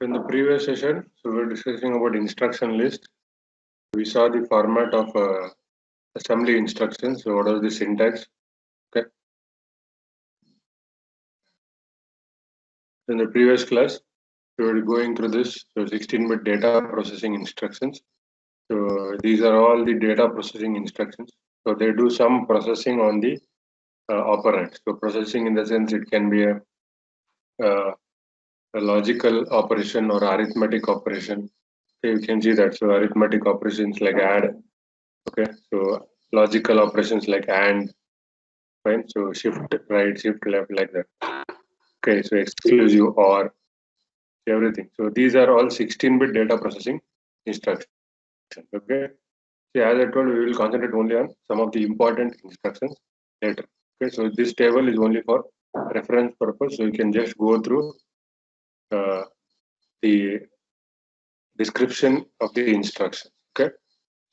In the previous session, so we were discussing about instruction list. We saw the format of assembly instructions. So what was the syntax? Okay. In the previous class, we were going through this. So 16-bit data processing instructions. So these are all the data processing instructions. So they do some processing on the operand. So processing in the sense it can be a logical operation or arithmetic operation. Okay, you can see that. So arithmetic operations like add. Okay, so logical operations like AND, fine. So shift right, shift left, like that. Okay, so exclusive or everything. So these are all 16-bit data processing instructions. Okay. So as I told, we will concentrate only on some of the important instructions later. Okay, so this table is only for reference purpose. So you can just go through the description of the instruction. Okay,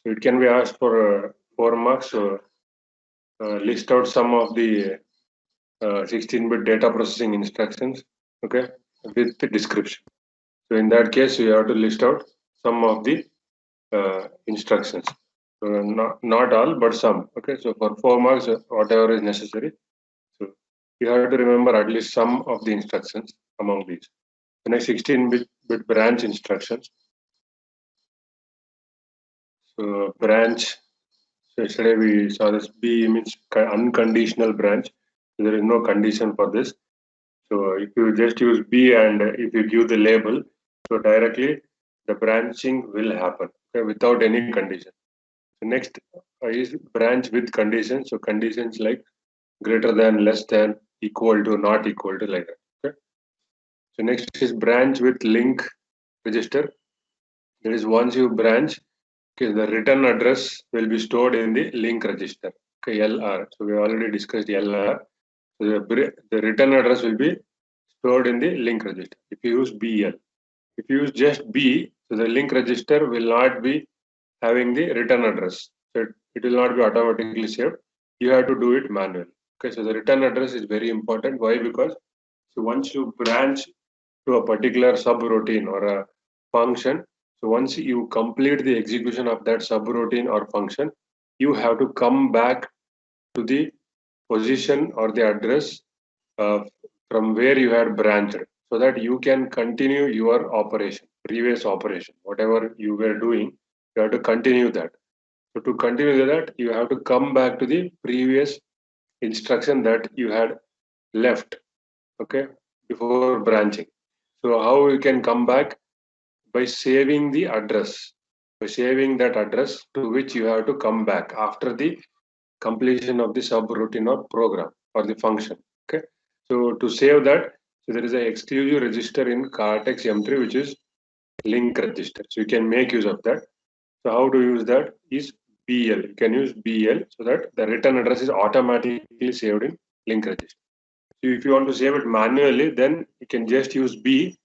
so it can be asked for 4 marks. So list out some of the 16-bit data processing instructions, okay, with the description. So in that case, you have to list out some of the instructions. So not all, but some. Okay, so for 4 marks, whatever is necessary. So you have to remember at least some of the instructions among these. The next 16-bit branch instructions. So branch. So yesterday we saw this B means unconditional branch. There is no condition for this. So if you just use B and if you give the label, so directly the branching will happen, okay, without any condition. So next is branch with conditions. So conditions like greater than, less than, equal to, not equal to, like that. Okay. So next is branch with link register. That is once you branch, okay, the return address will be stored in the link register. Okay, LR. So we already discussed LR. So the return address will be stored in the link register. If you use BL, if you use just B, so the link register will not be having the return address. So it will not be automatically saved. You have to do it manually. Okay, so the return address is very important. Why? Because so once you branch to a particular subroutine or a function, so once you complete the execution of that subroutine or function, you have to come back to the position or the address uh, from where you had branched, so that you can continue your operation, previous operation, whatever you were doing, you have to continue that. So to continue that, you have to come back to the previous instruction that you had left, okay, before branching. So how you can come back? By saving the address, by saving that address to which you have to come back after the completion of the subroutine or program or the function. Okay, so to save that, so there is an exclusive register in Cortex M3 which is link register. So you can make use of that. So how to use that is BL. You can use BL so that the return address is automatically saved in link register. So if you want to save it manually, then you can just use B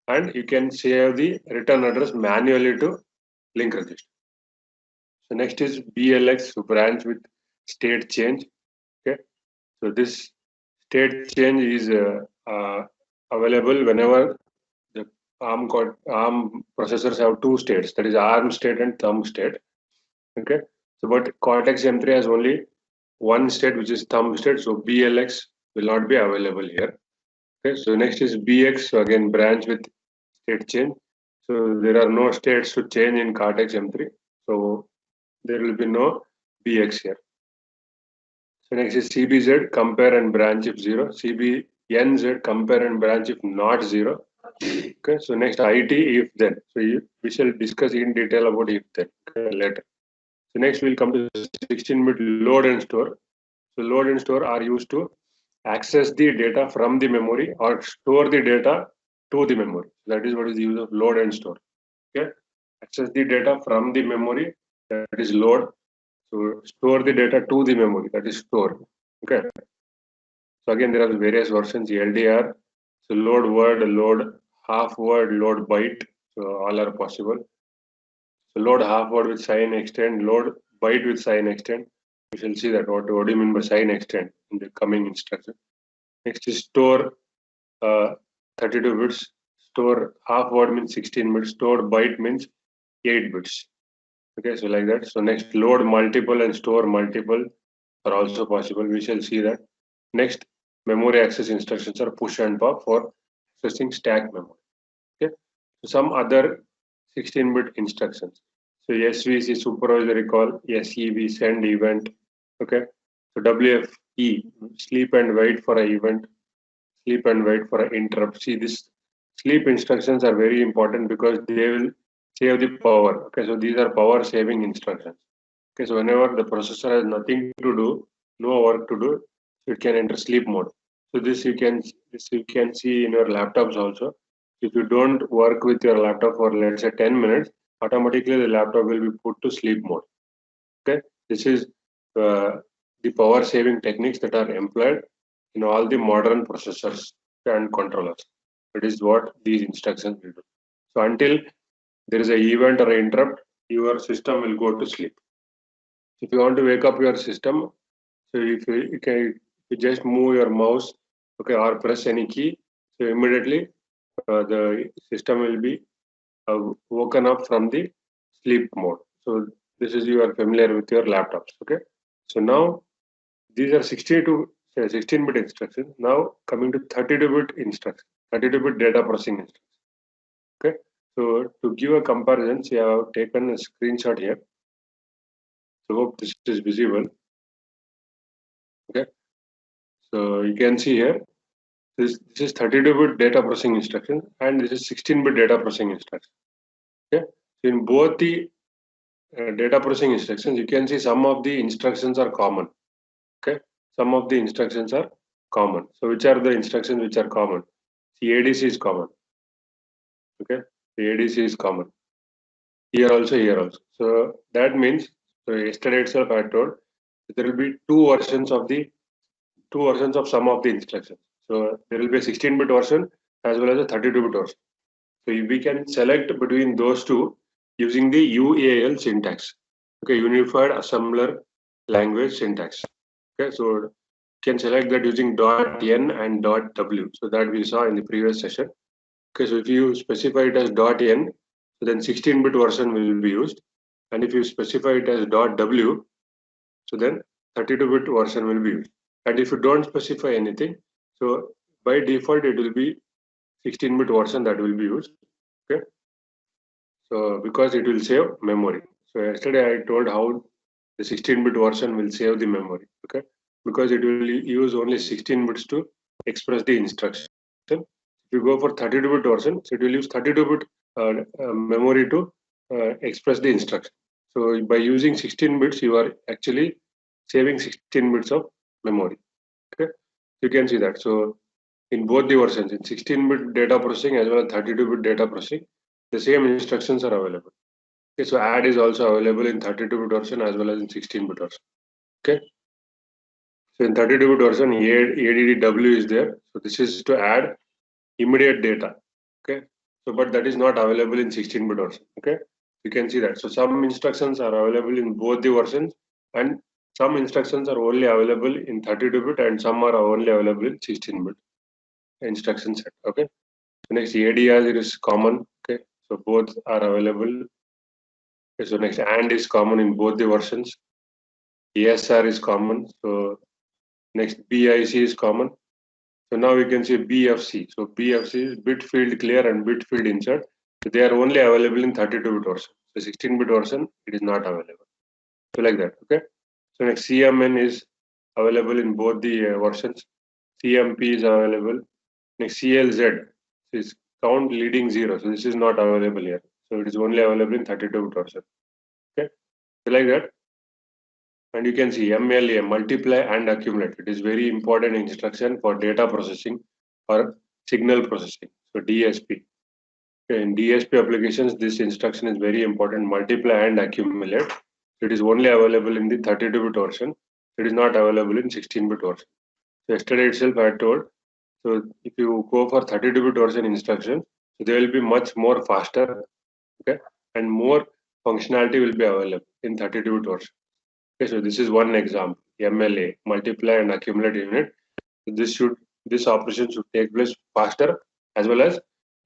and you can save the return address manually to link register. So next is BLX, so branch with state change. Okay, so this state change is available whenever the ARM processors have two states, that is ARM state and thumb state. Okay, so but Cortex M3 has only one state, which is thumb state, so BLX will not be available here. Okay, so next is BX, so again branch with state change. So there are no states to change in Cortex M3, so there will be no BX here. So next is CBZ, compare and branch if 0. CBNZ, compare and branch if not 0. Okay, so next IT, if then. So we shall discuss in detail about if then later. So next we'll come to 16-bit load and store. So load and store are used to access the data from the memory or store the data to the memory. That is what is the use of load and store. Okay, access the data from the memory, that is load. So store the data to the memory, that is store. Okay. So again, there are various versions, LDR. So load word, load half word, load byte. So all are possible. So load half word with sign extend, load byte with sign extend. We shall see that what do you mean by sign extend in the coming instruction. Next is store 32 bits, store half word means 16 bits, store byte means 8 bits. Okay, so like that. So next, load multiple and store multiple are also possible. We shall see that. Next, memory access instructions are push and pop for accessing stack memory. Okay, so some other 16-bit instructions. So SVC supervisory call, SEV send event. Okay, so WFE sleep and wait for an event, sleep and wait for an interrupt. See, this sleep instructions are very important because they will save the power. Okay, so these are power saving instructions. Okay, so whenever the processor has nothing to do, no work to do, it can enter sleep mode. So this you can see in your laptops also. If you don't work with your laptop for let's say 10 minutes, automatically the laptop will be put to sleep mode. Okay, this is uh, the power saving techniques that are employed in all the modern processors and controllers. That is what these instructions will do. So until there is an event or an interrupt, your system will go to sleep. If you want to wake up your system, so if you just move your mouse, okay, or press any key, so immediately the system will be woken up from the sleep mode. So this is you are familiar with your laptops. Okay, so now these are 16-bit instructions. Now coming to 32-bit instructions, 32-bit data processing instructions. Okay, so to give a comparison, see, I have taken a screenshot here. So hope this is visible. Okay, so you can see here this is 32-bit data processing instruction and this is 16-bit data processing instruction. Okay, so in both the data processing instructions, you can see some of the instructions are common. Okay, some of the instructions are common. So which are the instructions which are common? The ADC is common. Okay, the ADC is common. Here also. So that means, so yesterday itself I told there will be two versions of some of the instructions. So there will be a 16-bit version as well as a 32-bit version. So we can select between those two using the UAL syntax. Okay, Unified Assembler Language syntax. Okay, so you can select that using .n and .w. So that we saw in the previous session. Okay, so if you specify it as .n, so then 16-bit version will be used. And if you specify it as .w, so then 32-bit version will be used. And if you don't specify anything, so by default it will be 16-bit version that will be used. Okay, so because it will save memory. So yesterday I told how the 16-bit version will save the memory. Okay, because it will use only 16 bits to express the instruction. If you go for 32-bit version, so it will use 32-bit memory to express the instruction. So by using 16 bits, you are actually saving 16 bits of memory. Okay, you can see that. So in both the versions, in 16-bit data processing as well as 32-bit data processing, the same instructions are available. Okay, so add is also available in 32-bit version as well as in 16-bit version. Okay, so in 32-bit version, ADDW is there. So this is to add immediate data. Okay, so but that is not available in 16-bit version. Okay, you can see that. So some instructions are available in both the versions, and some instructions are only available in 32-bit, and some are only available in 16-bit instruction set. Okay, so next ADR is common. Okay, so both are available. Okay, so next AND is common in both the versions. ASR is common. So next BIC is common. So now we can see BFC. So BFC is bit field clear and bit field insert. So they are only available in 32-bit version. So 16-bit version, it is not available. So like that. Okay. So next CMN is available in both the versions. CMP is available. Next CLZ is count leading 0. So this is not available here. So it is only available in 32-bit version. Okay. So like that. And you can see MLA, multiply and accumulate. It is very important instruction for data processing or signal processing. So DSP. Okay, in DSP applications, this instruction is very important, multiply and accumulate. It is only available in the 32-bit version. It is not available in 16-bit version. So yesterday itself I told, so if you go for 32-bit version instruction, so they will be much more faster, okay, and more functionality will be available in 32-bit version. Okay, so this is one example, MLA, multiply and accumulate unit. This operation should take place faster as well as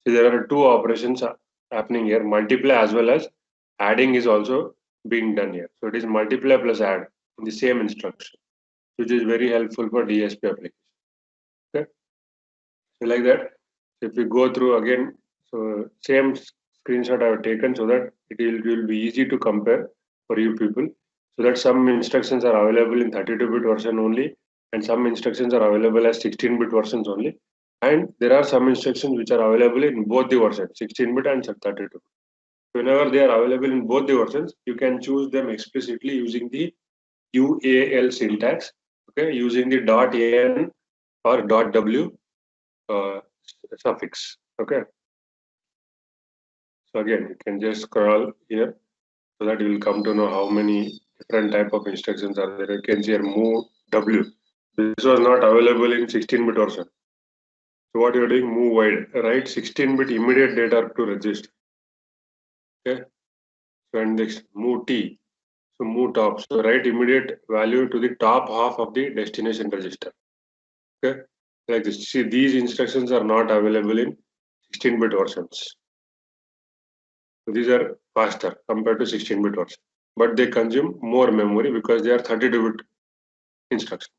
So there are two operations happening here. Multiply as well as adding is also being done here. So it is multiply plus add in the same instruction, which is very helpful for DSP application. Okay. So like that, if we go through again, so same screenshot I have taken so that it will be easy to compare for you people. So that some instructions are available in 32-bit version only, and some instructions are available as 16-bit versions only. And there are some instructions which are available in both the versions, 16-bit and 32. Whenever they are available in both the versions, you can choose them explicitly using the UAL syntax, okay, using the .an or .w uh, suffix, okay. So again, you can just scroll here so that you will come to know how many different type of instructions are there. You can see here move W. This was not available in 16-bit version. So what you are doing, move wide, write 16-bit immediate data to register. Okay. So and next move T. So move top. So write immediate value to the top half of the destination register. Okay. Like this. See, these instructions are not available in 16-bit versions. So these are faster compared to 16-bit version, but they consume more memory because they are 32-bit instructions.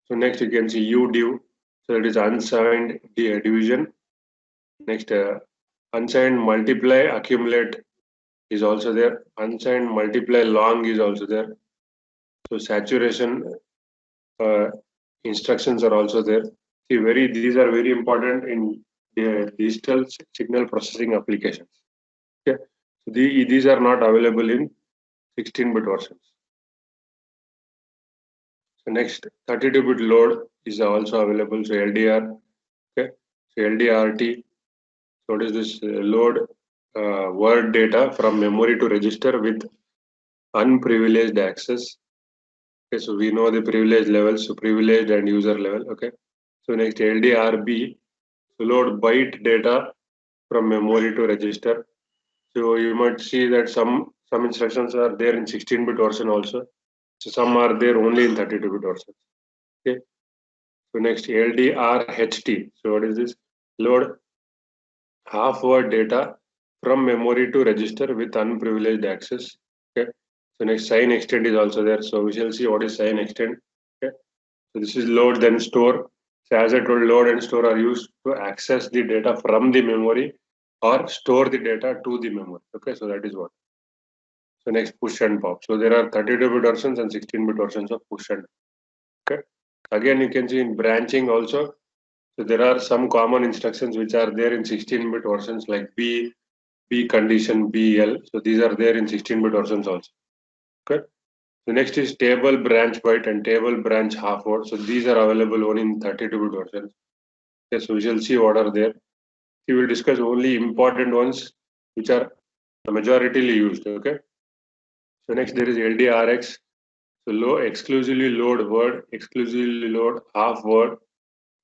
So next you can see udiv. So it is unsigned division. Next, unsigned multiply accumulate is also there. Unsigned multiply long is also there. So saturation instructions are also there. See, these are very important in digital signal processing applications. Okay, so these are not available in 16-bit versions. So next, 32-bit load is also available. So LDR, okay, so LDRT. So what is this? Load word data from memory to register with unprivileged access. Okay, so we know the privilege levels, so privileged and user level. Okay, so next LDRB, so load byte data from memory to register. So you might see that some instructions are there in 16-bit version also. So some are there only in 32-bit version. Okay. So next LDRHT. So what is this? Load half word data from memory to register with unprivileged access. Okay. So next sign extend is also there. So we shall see what is sign extend. Okay. So this is load then store. So as I told, load and store are used to access the data from the memory or store the data to the memory. Okay. So that is what. So next push and pop. So there are 32-bit versions and 16-bit versions of push and. Okay. Again, you can see in branching also. So there are some common instructions which are there in 16-bit versions like B condition, BL. So these are there in 16-bit versions also. Okay. The next is table branch byte and table branch half word. So these are available only in 32-bit versions. Okay, so we shall see what are there. We will discuss only important ones which are majoritarily used. Okay. So next there is LDRX. So exclusively load word, exclusively load half word,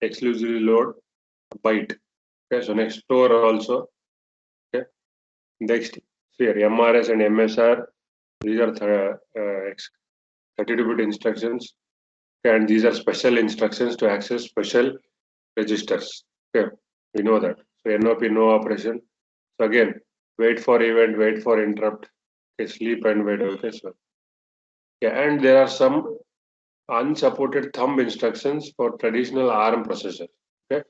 exclusively load byte. Okay. So next store also. Okay. Next here MRS and MSR. These are 32-bit instructions, and these are special instructions to access special registers. Okay, we know that. So NOP no operation. So again, wait for event, wait for interrupt. Okay, sleep and wait. Okay, so yeah, and there are some unsupported thumb instructions for traditional ARM processors. Okay,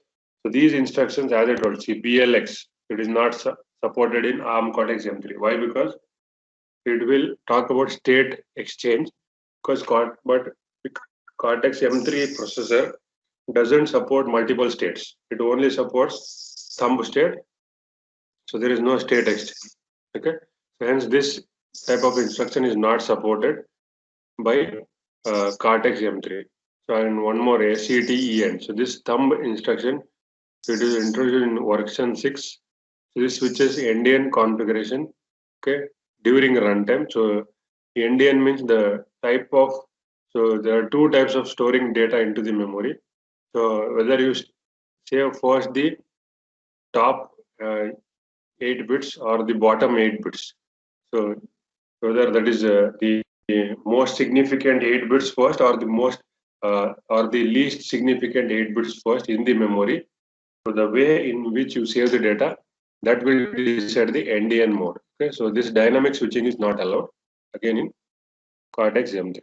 so these instructions, as I told, see BLX, it is not supported in ARM Cortex M3. Why? Because it will talk about state exchange. Because Cortex M3 processor doesn't support multiple states. It only supports thumb state. So there is no state exchange. Okay. So hence this type of instruction is not supported by Cortex M3. So and one more ACTEN. So this thumb instruction, it is introduced in version 6. So this switches endian configuration. Okay. During runtime. So endian means the type of. So there are two types of storing data into the memory. So whether you save first the top 8 bits or the bottom 8 bits. So whether that is the most significant 8 bits first or the most or the least significant 8 bits first in the memory. the way in which you save the data, that will decide the NDN mode. Okay, so this dynamic switching is not allowed again in Cortex M3.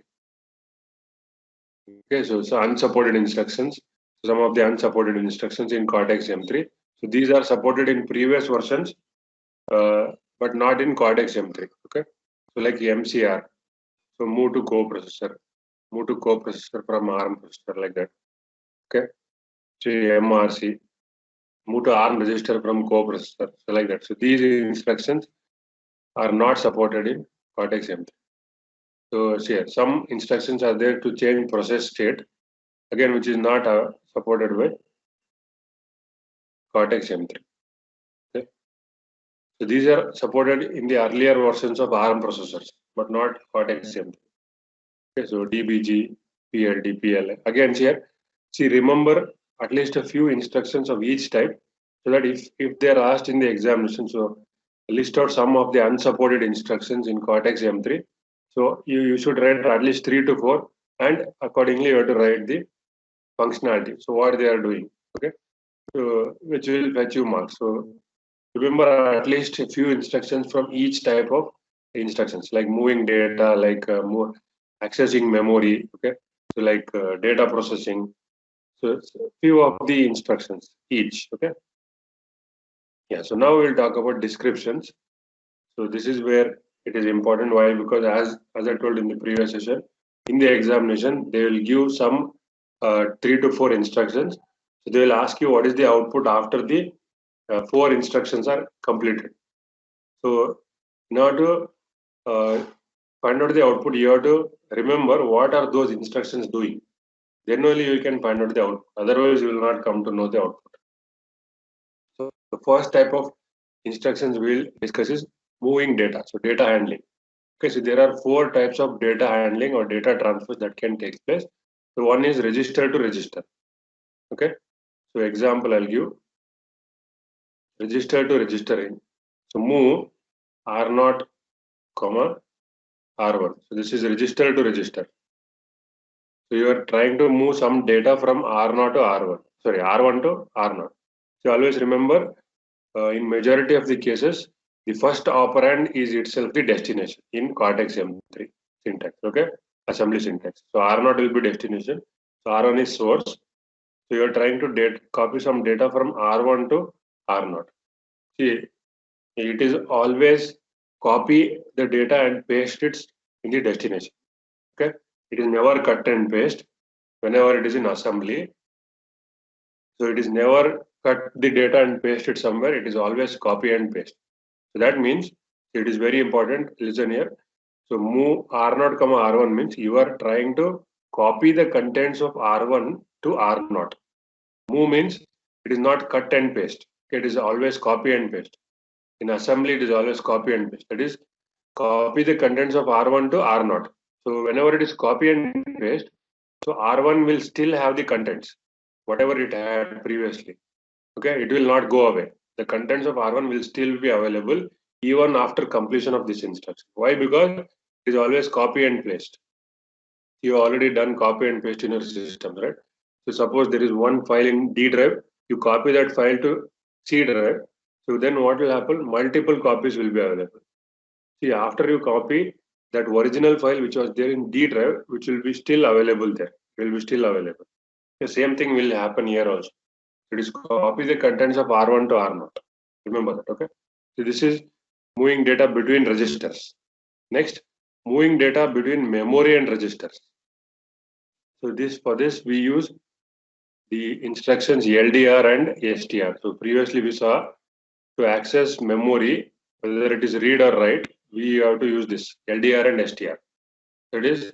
Okay, so unsupported instructions. Some of the unsupported instructions in Cortex M3. So these are supported in previous versions, but not in Cortex M3. Okay, so like MCR. So move to coprocessor from ARM processor, like that. Okay, so MRC, move to ARM register from coprocessor, so like that. So these instructions are not supported in Cortex M3. So here some instructions are there to change process state, again, which is not supported by Cortex M3. Okay. So these are supported in the earlier versions of ARM processors, but not Cortex M3. Okay, so DBG, PLD, PLA. Again here, see, remember at least a few instructions of each type, so that if they are asked in the examination, so list out some of the unsupported instructions in Cortex M3. So you should write at least 3 to 4, and accordingly you have to write the functionality. So what they are doing, okay, so which will fetch you marks. So remember at least a few instructions from each type of instructions, like moving data, like accessing memory. Okay, so like data processing. So few of the instructions each. Okay, yeah. So now we'll talk about descriptions. So this is where it is important. Why? Because as I told in the previous session, in the examination they will give some 3 to 4 instructions. So they will ask you what is the output after the 4 instructions are completed. So in order to find out the output, you have to remember what are those instructions doing. Then only you can find out the output. Otherwise, you will not come to know the output. So the first type of instructions we'll discuss is moving data. So data handling. Okay, so there are 4 types of data handling or data transfers that can take place. So one is register to register. Okay, so example I'll give, register to register in. So move R0, comma R1. So this is register to register. So you are trying to move some data from R0 to R1. Sorry, R1 to R0. So always remember, in majority of the cases, the first operand is itself the destination in Cortex M3 syntax. Okay, assembly syntax. So R0 will be destination. So R1 is source. So you are trying to copy some data from R1 to R0. See, it is always copy the data and paste it in the destination. Okay, it is never cut and paste whenever it is in assembly. So it is never cut the data and paste it somewhere. It is always copy and paste. So that means it is very important. Listen here. So move R0, R1 means you are trying to copy the contents of R1 to R0. Move means it is not cut and paste. It is always copy and paste. In assembly, it is always copy and paste. That is, copy the contents of R1 to R0. So whenever it is copy and paste, so R1 will still have the contents, whatever it had previously. Okay, it will not go away. The contents of R1 will still be available even after completion of this instruction. Why? Because it is always copy and paste. You already done copy and paste in your system, right? So suppose there is one file in D drive, you copy that file to C drive. So then what will happen? Multiple copies will be available. See, after you copy that original file which was there in D drive, which will be still available there, will be still available. The same thing will happen here also. It is copy the contents of R1 to R0. Remember that, okay? So this is moving data between registers. Next, moving data between memory and registers. So for this we use the instructions LDR and STR. So previously we saw to access memory, whether it is read or write, we have to use this LDR and STR. That is,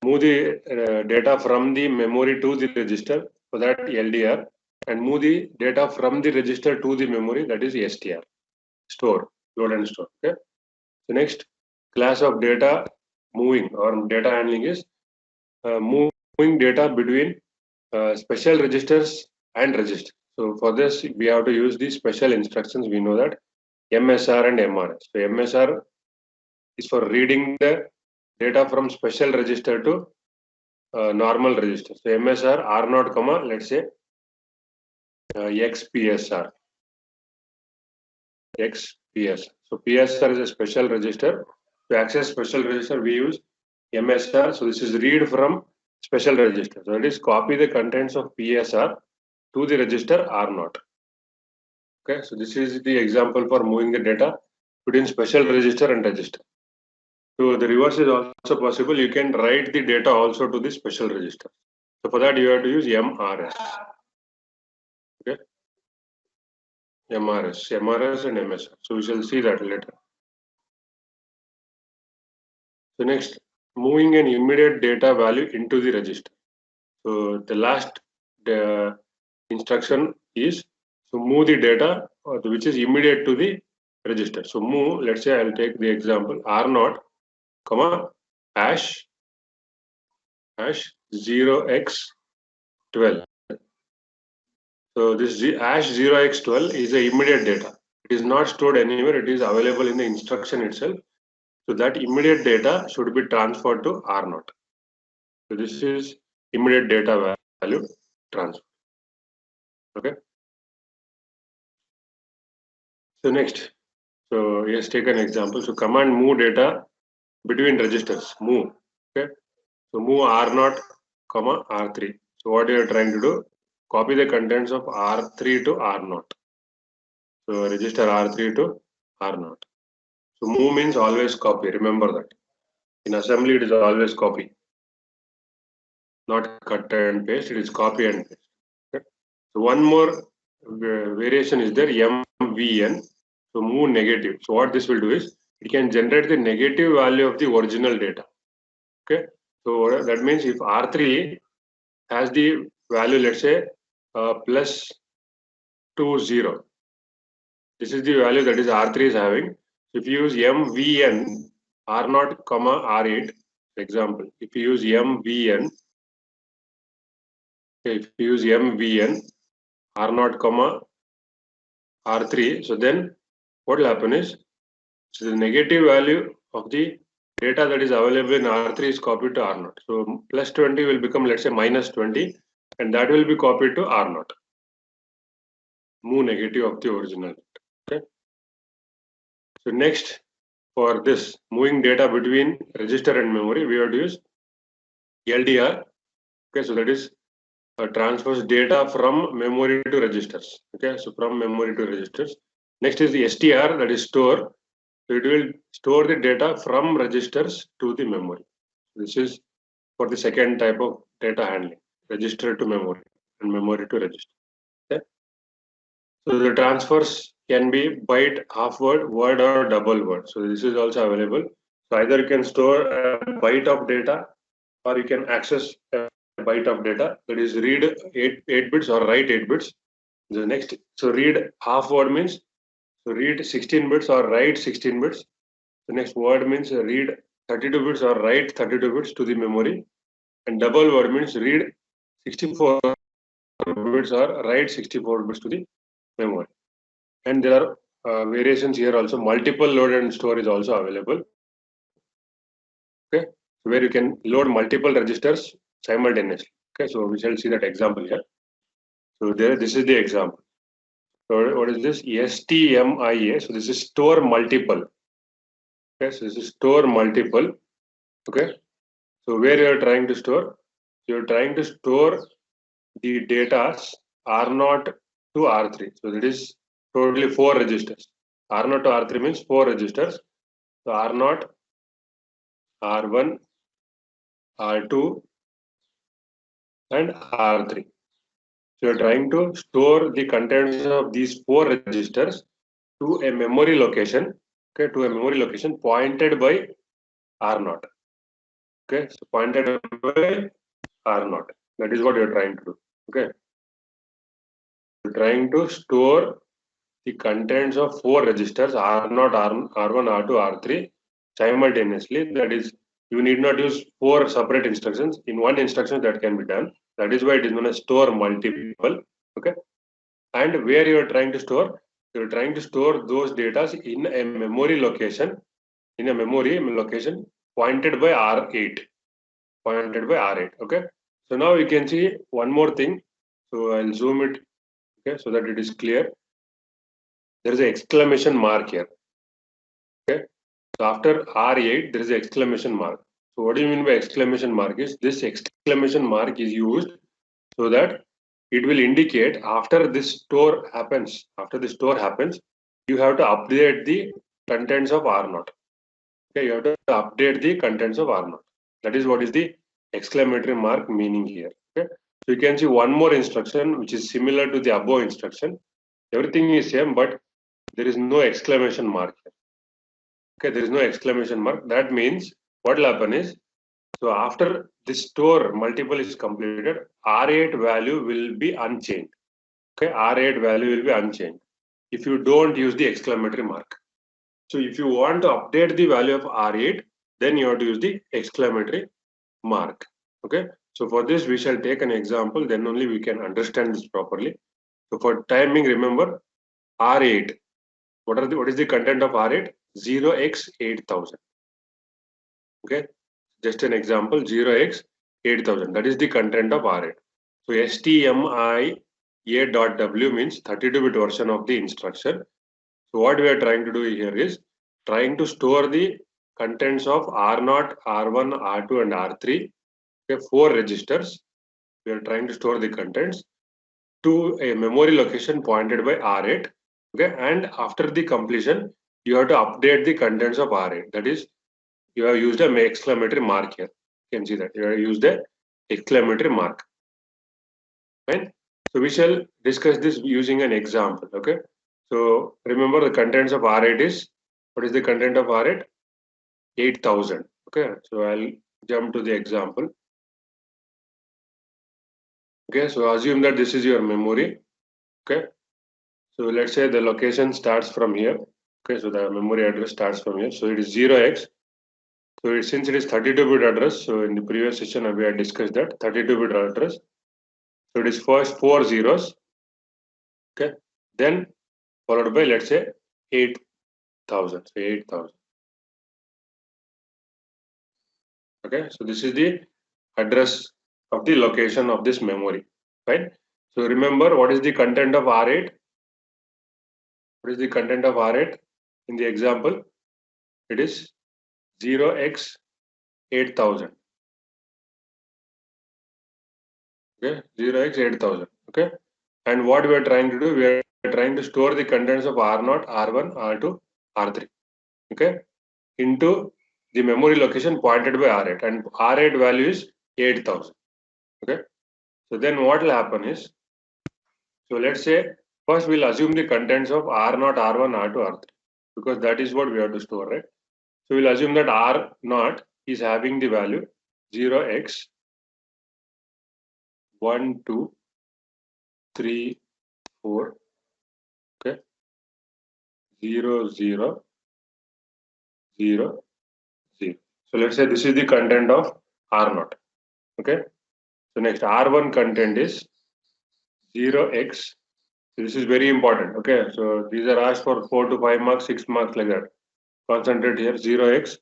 move the data from the memory to the register, for that LDR, and move the data from the register to the memory, that is STR, store, load and store. Okay. The next class of data moving or data handling is moving data between special registers and registers. So for this, we have to use these special instructions. We know that MSR and MRS. So MSR is for reading the data from special register to normal register. So MSR R0, let's say XPSR. XPSR. So PSR is a special register. To access special register, we use MSR. So this is read from special register. So it is copy the contents of PSR to the register R0. Okay, so this is the example for moving the data between special register and register. So the reverse is also possible. You can write the data also to the special register. So for that you have to use MRS. Okay, MRS and MSR. So we shall see that later. So next, moving an immediate data value into the register. So the last instruction is to move the data which is immediate to the register. So move, let's say I'll take the example R0, comma, hash 0x12. So this hash 0x12 is the immediate data. It is not stored anywhere. It is available in the instruction itself. So that immediate data should be transferred to R0. So this is immediate data value transfer. Okay. So next, so let's take an example. So command move data between registers. Move. Okay. So move R0, comma R3. So what you are trying to do? Copy the contents of R3 to R0. So register R3 to R0. So move means always copy. Remember that. In assembly, it is always copy, not cut and paste. It is copy and paste. Okay. So one more variation is there, MVN. So move negative. So what this will do is it can generate the negative value of the original data. Okay. So that means if R3 has the value, let's say plus 20. This is the value that is R3 is having. If you use MVN R0, comma R8, example, if you use MVN, if you use MVN R0, comma R3, so then what will happen is, so the negative value of the data that is available in R3 is copied to R0. So plus 20 will become, let's say, minus 20, and that will be copied to R0. Move negative of the original. Okay. So next, for this moving data between register and memory, we have to use LDR. Okay, so that is transfers data from memory to registers. Okay, so from memory to registers. Next is the STR, that is store. So it will store the data from registers to the memory. This is for the second type of data handling, register to memory and memory to register. Okay. So the transfers can be byte, half word, word, or double word. So this is also available. So either you can store a byte of data, or you can access a byte of data. That is read 8 bits or write 8 bits. The next, so read half word means, so read 16 bits or write 16 bits. The next word means read 32 bits or write 32 bits to the memory. And double word means read 64 bits or write 64 bits to the memory. And there are variations here also. Multiple load and store is also available. Okay, so where you can load multiple registers simultaneously. Okay, so we shall see that example here. So there, this is the example. So what is this? STMIA. So this is store multiple. Okay, so this is store multiple. Okay, so where you are trying to store? You are trying to store the data R0 to R3. So that is totally 4 registers. R0 to R3 means 4 registers. So R0, R1, R2, and R3. So you're trying to store the contents of these 4 registers to a memory location. Okay, to a memory location pointed by R0. Okay, so pointed by R0. That is what you're trying to do. Okay, you're trying to store the contents of 4 registers R0, R1, R2, R3 simultaneously. That is, you need not use 4 separate instructions. In one instruction that can be done. That is why it is known as store multiple. Okay, and where you are trying to store, you are trying to store those data in a memory location, pointed by R8. Pointed by R8. Okay, so now you can see one more thing. So I'll zoom it Okay, so that it is clear. There is an exclamation mark here. Okay, so after R8 there is an exclamation mark. So what do you mean by exclamation mark? Is this exclamation mark is used so that it will indicate after this store happens. After the store happens, you have to update the contents of R0. Okay, you have to update the contents of R0. That is what is the exclamatory mark meaning here. Okay, so you can see one more instruction which is similar to the above instruction. Everything is same, but there is no exclamation mark here. Okay, there is no exclamation mark. That means what will happen is, so after this store multiple is completed, R8 value will be unchanged. Okay, R8 value will be unchanged if you don't use the exclamatory mark. So if you want to update the value of R8, then you have to use the exclamatory mark. Okay, so for this we shall take an example, then only we can understand this properly. So for timing, remember R8. What is the content of R8? 0x8000. Okay, just an example, 0x8000. That is the content of R8. So STMI-A.W means 32-bit version of the instruction. So what we are trying to do here is trying to store the contents of R0, R1, R2 and R3. Okay, 4 registers. We are trying to store the contents to a memory location pointed by R8. Okay, and after the completion, you have to update the contents of R8. That is, you have used an exclamatory mark here. You can see that you have used an exclamatory mark. Fine. So we shall discuss this using an example. Okay. So remember the contents of R8 is, what is the content of R8? 8000. Okay. So I'll jump to the example. Okay. So assume that this is your memory. Okay. So let's say the location starts from here. Okay. So the memory address starts from here. So it is 0x. So since it is 32-bit address, so in the previous session we had discussed that 32-bit address. So it is first 4 zeros. Okay. Then followed by, let's say, 8000. So 8000. Okay. So this is the address of the location of this memory. Right. So remember, what is the content of R8? What is the content of R8 in the example? It is 0x8000. Okay, 0x8000. Okay, and what we are trying to do, we are trying to store the contents of R0, R1, R2, R3. Okay, into the memory location pointed by R8, and R8 value is 8000. Okay, so then what will happen is, so let's say first we'll assume the contents of R0, R1, R2, R3, because that is what we have to store, right? So we'll assume that R0 is having the value 0x 1, 2, 3, 4, okay, 0, 0, 0, 0. So let's say this is the content of R0. Okay. So next R1 content is 0x. So this is very important. Okay. So these are asked for 4 to 5 marks, 6 marks like that. Concentrate here 0x.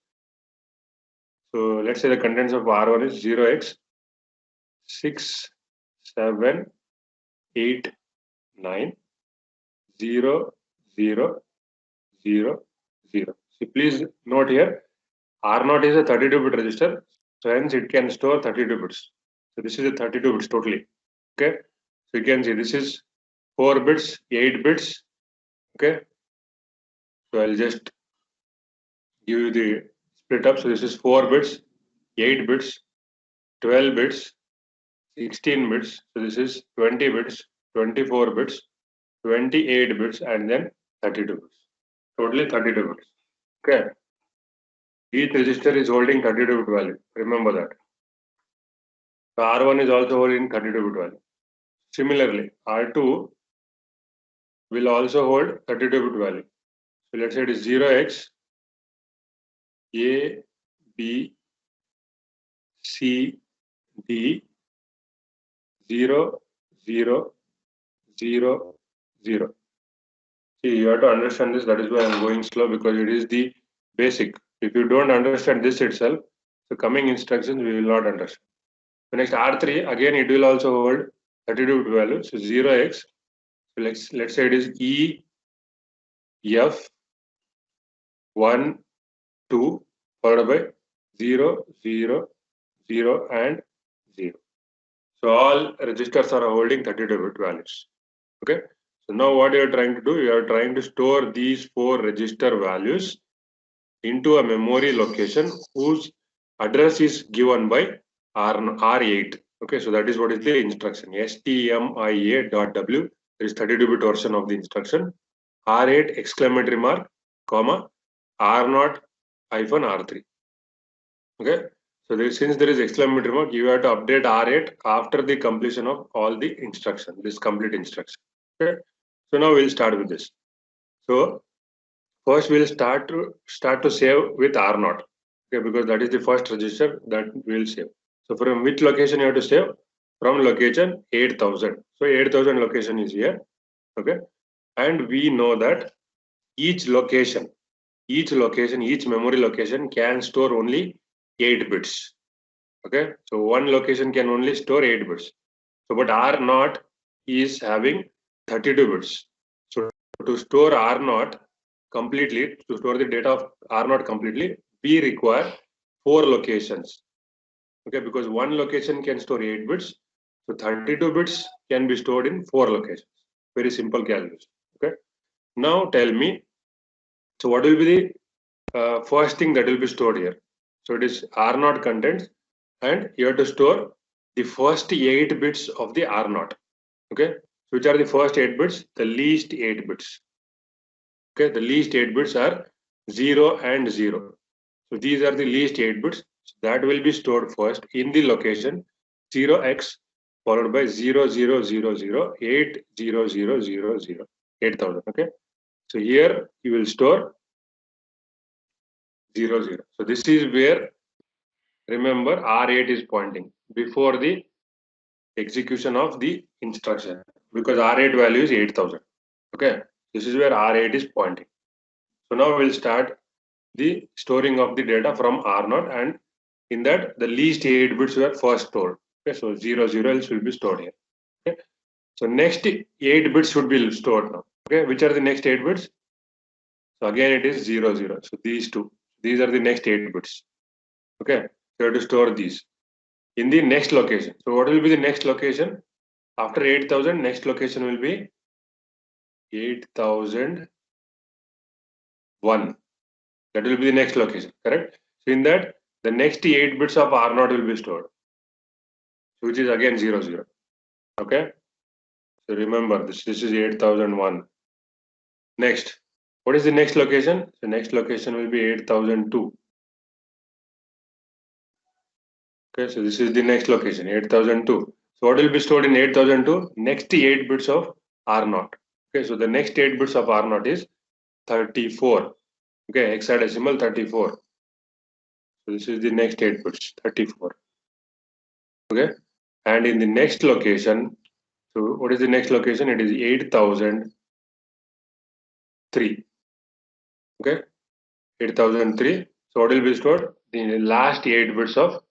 So let's say the contents of R1 is 0x 6, 7, 8, 9, 0, 0, 0, 0. So please note here, R0 is a 32-bit register, so hence it can store 32 bits. So this is a 32 bits totally. Okay, so you can see this is 4 bits, 8 bits. Okay, so I'll just give you the split up. So this is 4 bits, 8 bits, 12 bits, 16 bits. So this is 20 bits, 24 bits, 28 bits, and then 32 bits. Totally 32 bits. Okay. Each register is holding 32-bit value. Remember that. So R1 is also holding 32-bit value. Similarly, R2 will also hold 32-bit value. So let's say it is 0x A, B, C, D, 0, 0, 0, 0. See, you have to understand this. That is why I'm going slow, because it is the basic. If you don't understand this itself, the coming instructions we will not understand. So next R3, again it will also hold 32-bit value. So 0x. let's say it is E, F, 1, 2, followed by 0, 0, 0, and 0. So all registers are holding 32-bit values. Okay. So now what you are trying to do, you are trying to store these 4 register values into a memory location whose address is given by R8. Okay, so that is what is the instruction. stmia.w. There is 32-bit version of the instruction. R8 exclamatory mark, comma, R0 hyphen R3. Okay, so since there is exclamatory mark, you have to update R8 after the completion of all the instruction, this complete instruction. Okay, so now we'll start with this. So first we'll start to save with R0. Okay, because that is the first register that we'll save. So from which location you have to save? From location 8000. So 8000 location is here. Okay, and we know that each memory location can store only 8 bits. Okay, so one location can only store 8 bits. So but R0 is having 32 bits. So to store R0 completely, to store the data of R0 completely, we require 4 locations. Okay, because one location can store 8 bits, so 32 bits can be stored in 4 locations. Very simple calculation. Okay, now tell me, so what will be the first thing that will be stored here? So it is R0 contents, and you have to store the first 8 bits of the R0. Okay, so which are the first 8 bits? The least 8 bits. Okay, the least 8 bits are 0 and 0. So these are the least 8 bits that will be stored first in the location 0x followed by 00008000 8000. Okay, so here you will store 00. So this is where, remember, R8 is pointing before the execution of the instruction, because R8 value is 8000. Okay, this is where R8 is pointing. So now we'll start the storing of the data from R0, and in that the least 8 bits were first stored. Okay, so 00 will be stored here. Okay, so next 8 bits should be stored now. Okay, which are the next 8 bits? So again it is 00. So these are the next 8 bits. Okay, so you have to store these in the next location. So what will be the next location? After 8000, next location will be 8001. That will be the next location, correct? So in that, the next 8 bits of R0 will be stored, which is again 00. Okay, so remember this is 8001. Next, what is the next location? The next location will be 8002. Okay, so this is the next location, 8002. So what will be stored in 8002? Next 8 bits of R0. Okay, so the next 8 bits of R0 is 34. Okay, hexadecimal 34. So this is the next 8 bits, 34. Okay, and in the next location, so what is the next location? It is 8003. Okay, 8003. So what will be stored? The last 8 bits of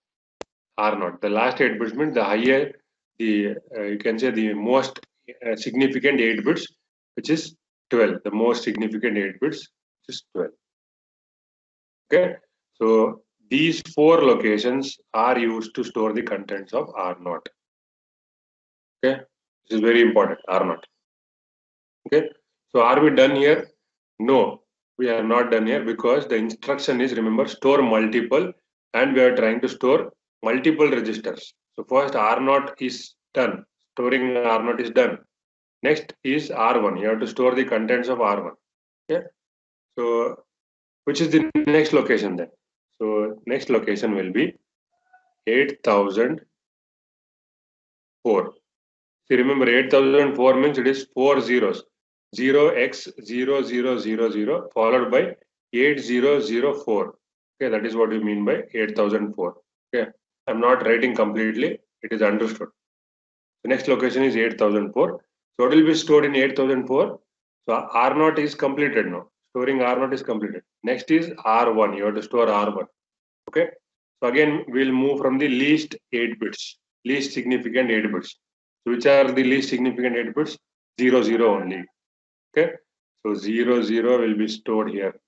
R0. The last 8 bits means the higher, the you can say the most significant 8 bits, which is 12. The most significant 8 bits, which is 12. Okay, so these 4 locations are used to store the contents of R0. Okay, this is very important, R0. Okay, so are we done here? No, we are not done here, because the instruction is, remember, store multiple, and we are trying to store multiple registers. So first R0 is done, storing R0 is done. Next is R1. You have to store the contents of R1. Okay, so which is the next location then? So next location will be 8004. See, remember 8004 means it is 4 zeros. 0x0000 followed by 8004. Okay, that is what we mean by 8004. Okay, I'm not writing completely, it is understood. The next location is 8004. So what will be stored in 8004? So R0 is completed now. Storing R0 is completed. Next is R1. You have to store R1. Okay, so again we'll move from the least 8 bits, least significant 8 bits. So which are the least significant 8 bits? 0, 0 only. Okay, so 0, 0 will be stored here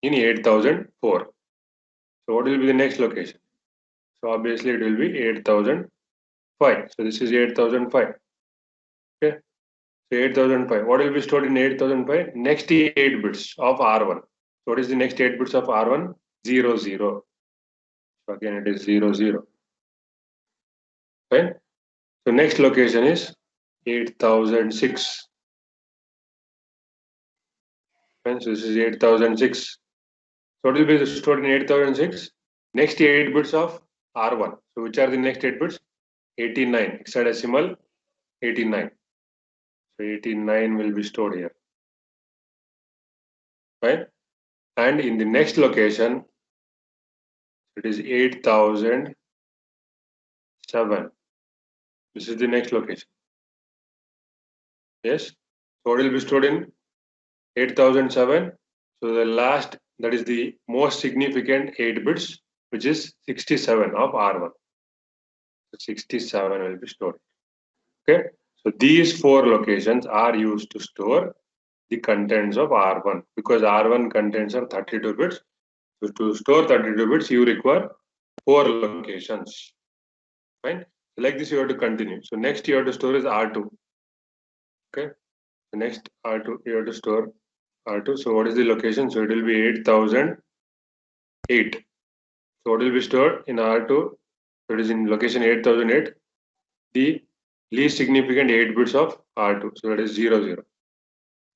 in 8004. So what will be the next location? So obviously it will be 8005. So this is 8005. Okay, so 8005. What will be stored in 8005? Next 8 bits of R1. So what is the next 8 bits of R1? 0, 0. So again it is 0, 0. Fine. So next location is 8006. Fine. So this is 8006. So what will be stored in 8006? Next 8 bits of R1. So which are the next 8 bits? 89. Hexadecimal 89. So 89 will be stored here. Right? And in the next location, it is 8007. This is the next location. Yes. So what will be stored in 8007? So the last, that is the most significant 8 bits, which is 67 of R1. So 67 will be stored. Okay. So these 4 locations are used to store the contents of R1, because R1 contents are 32 bits. So to store 32 bits, you require 4 locations. Fine. So like this, you have to continue. So next you have to store is R2. Okay. The next R2 you have to store R2. So what is the location? So it will be 8008. So what will be stored in R2? So it is in location 8008. The least significant 8 bits of R2. So that is 00.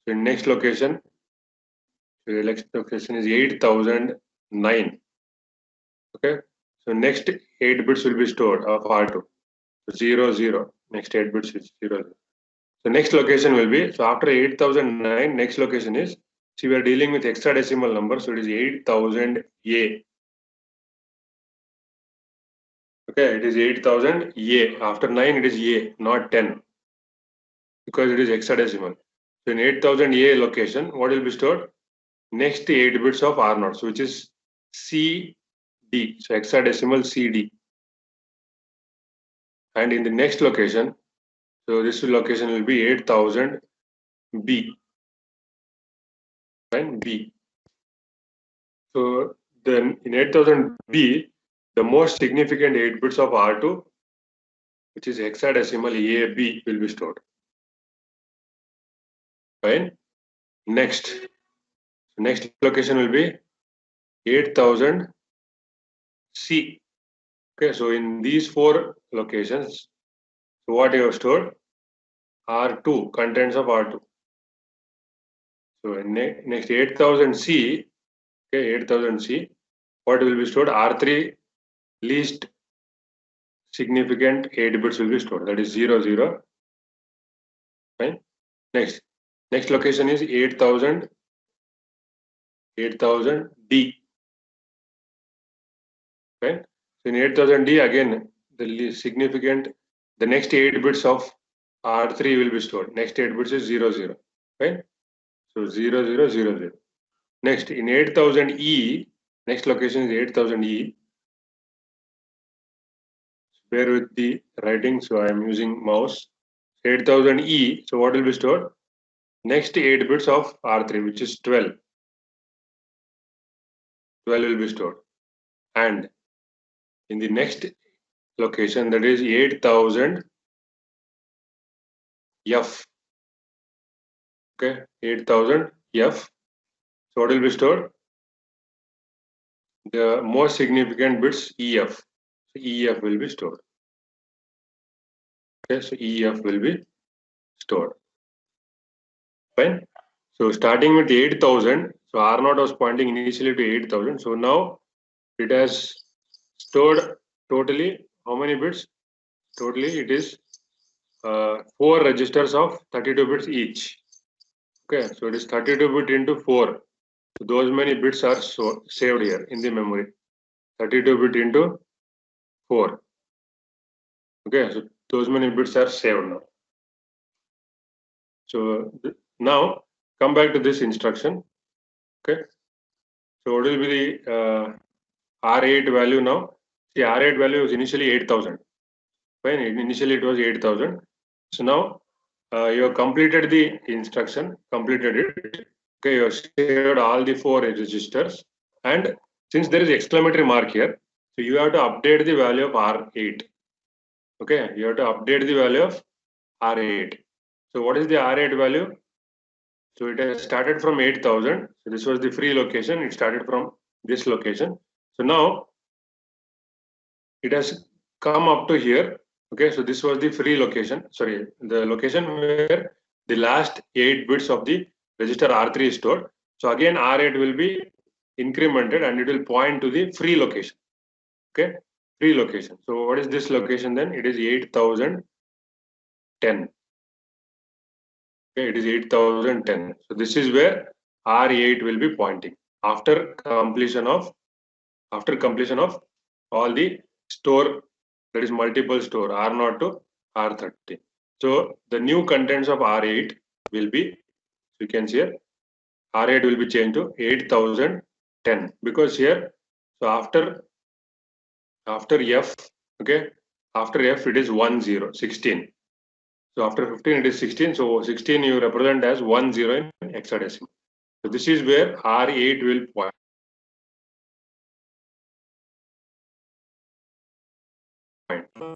So in next location, the next location is 8009. Okay. So next 8 bits will be stored of R2. So 00. Next 8 bits is 00. So next location will be, so after 8009, next location is, see we are dealing with hexadecimal number, so it is 8000A. Okay, it is 8000A. After 9 it is A, not 10, because it is hexadecimal. So in 8000A location, what will be stored? Next 8 bits of R0, so which is CD, so hexadecimal CD. And in the next location, so this location will be 8000B. Fine, B. So then in 8000B, the most significant 8 bits of R2, which is hexadecimal AB, will be stored. Fine. Next location will be 8000C. Okay, so in these 4 locations, so what you have stored? R2, contents of R2. So in next 8000C, okay, 8000C, what will be stored? R3, least significant 8 bits will be stored. That is 00. Fine. Next location is 8000D. Right? So in 8000D, again, the significant, the next 8 bits of R3 will be stored. Next 8 bits is 00. Right? So 0000. Next, in 8000E, next location is 8000E. Bear with the writing, so I am using mouse. 8000E, so what will be stored? Next 8 bits of R3, which is 12. 12 will be stored. And in the next location, that is 8000F. Okay, 8000F. So what will be stored? The most significant bits EF. So EF will be stored. Okay, so EF will be stored. Fine. So starting with 8000, so R0 was pointing initially to 8000. So now it has stored totally how many bits? Totally it is 4 registers of 32 bits each. Okay, so it is 32 bit into 4. So those many bits are saved here in the memory. 32 bit into 4. Okay, so those many bits are saved now. So now come back to this instruction. Okay, so what will be the R8 value now? See, R8 value was initially 8000. Fine, initially it was 8000. So now you have completed the instruction, completed it. Okay, you have saved all the 4 registers, and since there is exclamatory mark here, so you have to update the value of R8. Okay, you have to update the value of R8. So what is the R8 value? So it has started from 8,000. So this was the free location. It started from this location. So now it has come up to here. Okay, so this was the free location. Sorry, the location where the last 8 bits of the register R3 is stored. So again, R8 will be incremented and it will point to the free location. Okay, free location. So what is this location then? It is 8,010. Okay, it is 8,010. So this is where R8 will be pointing after completion of all the store, that is multiple store R0 to R30. So the new contents of R8 will be, you can see here, R8 will be changed to 8,010 because here, so after F, okay, after F it is 16. So after 15 it is 16. So 16 you represent as 10 in hexadecimal. So this is where R8 will point.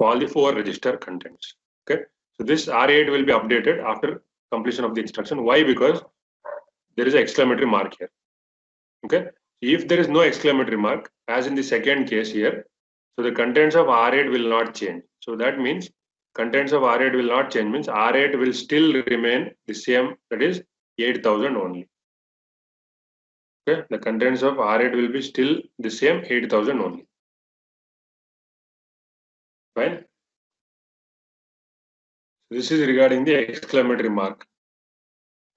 All the 4 register contents. Okay. So this R8 will be updated after completion of the instruction. Why? Because there is an exclamatory mark here. Okay. If there is no exclamatory mark, as in the second case here, so the contents of R8 will not change. So that means contents of R8 will not change, means R8 will still remain the same, that is 8,000 only. Okay, the contents of R8 will be still the same, 8,000 only. Fine. This is regarding the exclamatory mark.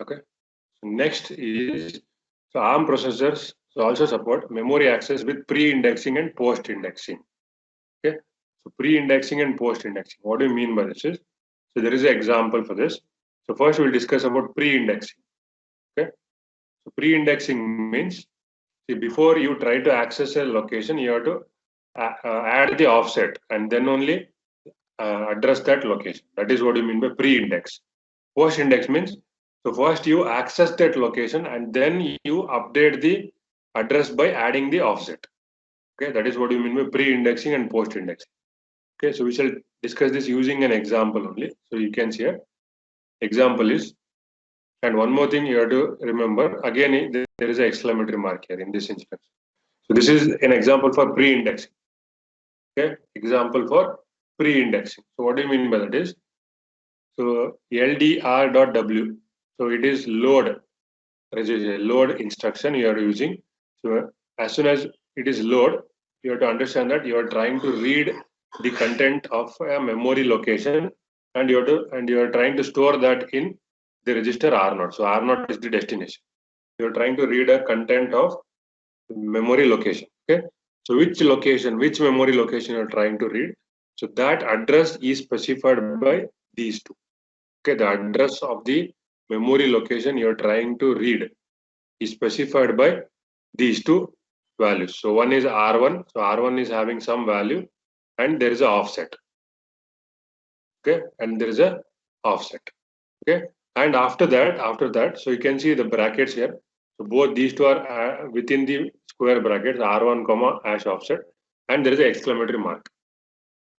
Okay. So next is, so ARM processors also support memory access with pre-indexing and post-indexing. Okay. So pre-indexing and post-indexing. What do you mean by this? So there is an example for this. So first we'll discuss about pre-indexing. Okay. So pre-indexing means, see, before you try to access a location, you have to add the offset and then only address that location. That is what you mean by pre-index. Post-index means, so first you access that location and then you update the address by adding the offset. Okay, that is what you mean by pre-indexing and post-indexing. Okay, so we shall discuss this using an example only. So you can see here, example is, and one more thing you have to remember, again there is an exclamatory mark here in this instance. So this is an example for pre-indexing. Okay, example for pre-indexing. So what do you mean by that is, so ldr.w, so it is load instruction you are using. So as soon as it is load, you have to understand that you are trying to read the content of a memory location and you are trying to store that in the register R0. So R0 is the destination. You are trying to read a content of memory location. Okay. So which memory location you are trying to read? So that address is specified by these two. Okay, the address of the memory location you are trying to read is specified by these two values. So one is R1. So R1 is having some value and there is an offset. Okay, and there is a offset. Okay, and after that, so you can see the brackets here. So both these two are within the square brackets, R1 comma hash offset, and there is an exclamatory mark.